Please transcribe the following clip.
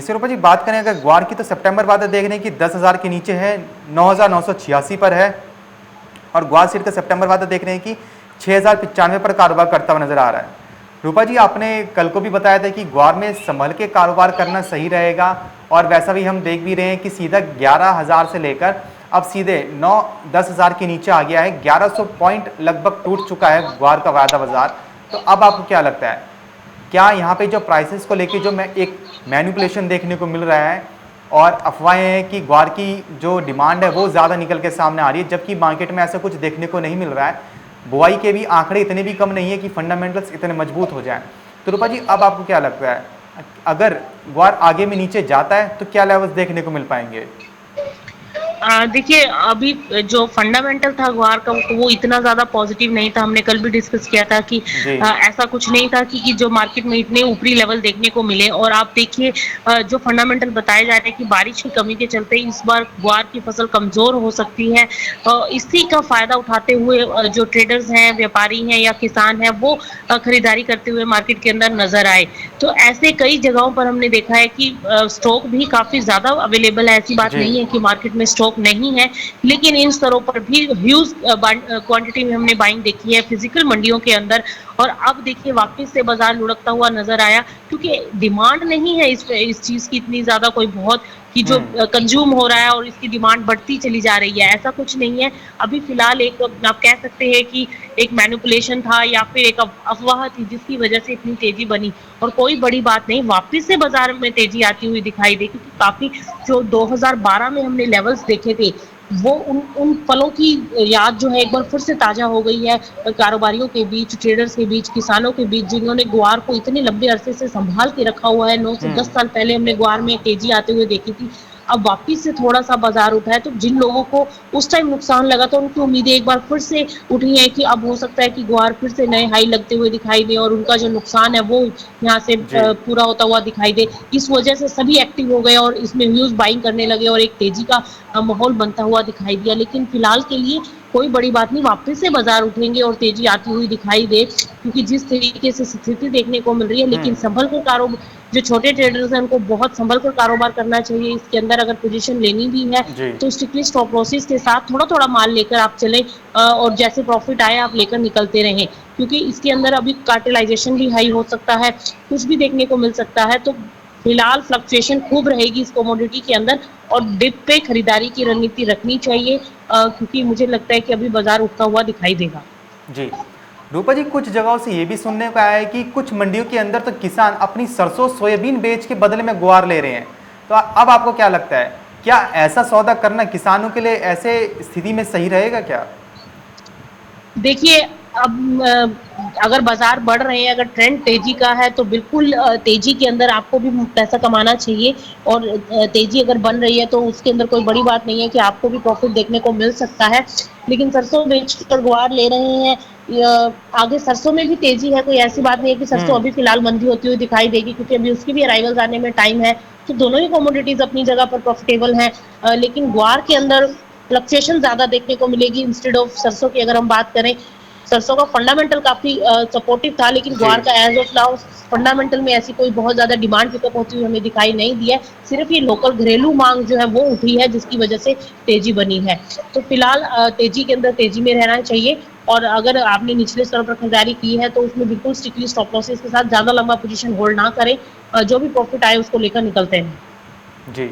स्वरूपा जी, बात करें अगर ग्वार की, तो सितंबर बाजार देख रहे हैं कि 10,000 के नीचे है, 9,986 पर है। और ग्वार सीड का सितंबर बाजार देख रहे हैं कि 6,095 पर कारोबार करता हुआ नजर आ रहा है। रूपा जी, आपने कल को भी बताया था कि ग्वार में संभल के कारोबार करना सही रहेगा, और वैसा भी हम देख भी रहे हैं कि सीधा 11,000 से लेकर अब सीधे 9-10,000 के नीचे आ गया है। 1100 पॉइंट लगभग टूट चुका है ग्वार का वायदा बाजार। तो अब आपको क्या लगता है, क्या यहाँ पे जो प्राइसेस को लेके जो एक मैनिपुलेशन देखने को मिल रहा है, और अफवाहें हैं कि ग्वार की जो डिमांड है वो ज़्यादा निकल के सामने आ रही है, जबकि मार्केट में ऐसा कुछ देखने को नहीं मिल रहा है। बुआई के भी आंकड़े इतने भी कम नहीं है कि फंडामेंटल्स इतने मजबूत हो जाएं। तो रूपा जी, अब आपको क्या लगता है, अगर ग्वार आगे में नीचे जाता है तो क्या लेवल्स देखने को मिल पाएंगे? देखिए, अभी जो फंडामेंटल था ग्वार का तो वो इतना ज़्यादा पॉजिटिव नहीं था। हमने कल भी डिस्कस किया था कि जी। ऐसा कुछ नहीं था कि जो मार्केट में इतने ऊपरी लेवल देखने को मिले। और आप देखिए, जो फंडामेंटल बताए जा रहे हैं कि बारिश की कमी के चलते इस बार ग्वार की फसल कमज़ोर हो सकती है। इसी का फ़ायदा उठाते हुए जो ट्रेडर्स हैं, व्यापारी हैं या किसान हैं, वो खरीदारी करते हुए मार्केट के अंदर नज़र आए। तो ऐसे कई जगहों पर हमने देखा है कि स्टॉक भी काफ़ी ज़्यादा अवेलेबल है। ऐसी बात जी। नहीं है कि मार्केट में स्टॉक नहीं है, लेकिन इन स्तरों पर भी ह्यूज क्वांटिटी में हमने बाइंग देखी है फिजिकल मंडियों के अंदर। और अब देखिए वापस से बाजार लुढ़कता हुआ नजर आया, क्योंकि डिमांड नहीं है इस चीज की इतनी ज्यादा कोई बहुत कि जो कंज्यूम हो रहा है और इसकी डिमांड बढ़ती चली जा रही है, ऐसा कुछ नहीं है। अभी फिलहाल एक आप कह सकते हैं कि एक मैनिपुलेशन था या फिर एक अफवाह थी जिसकी वजह से इतनी तेजी बनी। और कोई बड़ी बात नहीं, वापस से बाजार में तेजी आती हुई दिखाई दे, क्योंकि काफी जो 2012 में हमने लेवल्स देखे थे, वो उन पलों की याद जो है एक बार फिर से ताजा हो गई है कारोबारियों के बीच, ट्रेडर्स के बीच, किसानों के बीच, जिन्होंने ग्वार को इतने लंबे अरसे से संभाल के रखा हुआ है। 9 से 10 साल पहले हमने ग्वार में तेजी आते हुए देखी थी। अब वापिस से थोड़ा सा बाजार उठा है, तो जिन लोगों को उस टाइम नुकसान लगा था उनकी उम्मीदें एक बार फिर से उठी है कि अब हो सकता है कि ग्वार फिर से नए हाई लगते हुए दिखाई दे और उनका जो नुकसान है वो यहाँ से जी। पूरा होता हुआ दिखाई दे। इस वजह से सभी एक्टिव हो गए और इसमें ह्यूज बाइंग करने लगे और एक तेजी का माहौल बनता हुआ दिखाई दिया। लेकिन फिलहाल के लिए कोई बड़ी बात नहीं, वापस से बाजार उठेंगे और तेजी आती हुई दिखाई दे, क्योंकि जिस तरीके से स्थिति देखने को मिल रही है। लेकिन संभल कर कारोबार, जो छोटे ट्रेडर्स हैं उनको बहुत संभल कर कारोबार करना चाहिए। इसके अंदर अगर पोजीशन लेनी भी है जी। तो स्ट्रिक्टली स्टॉप लॉसेस के साथ थोड़ा थोड़ा माल लेकर आप चलें, और जैसे प्रॉफिट आए आप लेकर निकलते रहें, क्योंकि इसके अंदर अभी कार्टेलाइजेशन भी हाई हो सकता है, कुछ भी देखने को मिल सकता है। तो फिलहाल फ्लक्चुएशन खूब रहेगी इस कमोडिटी के अंदर, और डिप पे खरीदारी की रणनीति रखनी चाहिए, क्योंकि मुझे लगता है कि अभी बाजार उठता हुआ दिखाई देगा। जी। रूपा जी, कुछ जगहों से ये भी सुनने को आया है कि कुछ मंडियों के अंदर तो किसान अपनी सरसों सोयाबीन बेच के बदले में ग्वार ले रहे हैं। तो अब आपको क्या लगता है, क्या ऐसा सौदा करना किसानों के लिए ऐसे स्थिति में सही रहेगा क्या? देखिए, अब अगर बाजार बढ़ रहे हैं, अगर ट्रेंड तेजी का है, तो बिल्कुल तेजी के अंदर आपको भी पैसा कमाना चाहिए। और तेजी अगर बन रही है तो उसके अंदर कोई बड़ी बात नहीं है कि आपको भी प्रॉफिट देखने को मिल सकता है। लेकिन सरसों बेचकर ग्वार ले रहे हैं, आगे सरसों में भी तेजी है, कोई ऐसी बात नहीं है कि सरसों अभी फिलहाल मंदी होती हुई दिखाई देगी, क्योंकि अभी उसकी भी अराइवल्स आने में टाइम है। तो दोनों ही कमोडिटीज अपनी जगह पर प्रॉफिटेबल हैं, लेकिन ग्वार के अंदर फ्लक्चुएशन ज्यादा देखने को मिलेगी इंस्टेड ऑफ सरसों की। अगर हम बात करें, सरसों का फंडामेंटल काफी सपोर्टिव था, लेकिन जी। ग्वार का एज ऑफ नाउ फंडामेंटल में ऐसी कोई बहुत ज्यादा डिमांड पिकअप होती हुई हमें दिखाई नहीं दी है। सिर्फ ये लोकल घरेलू मांग जो है वो उठी है, जिसकी वजह से तेजी बनी है। तो फिलहाल तेजी के अंदर तेजी में रहना चाहिए। और अगर आपने निचले स्तर पर खरीदारी की है तो उसमें बिल्कुल स्ट्रिक्टली स्टॉप लॉसेस के साथ ज्यादा लंबा पोजीशन होल्ड ना करें, जो भी प्रॉफिट आए उसको लेकर निकलते हैं। जी।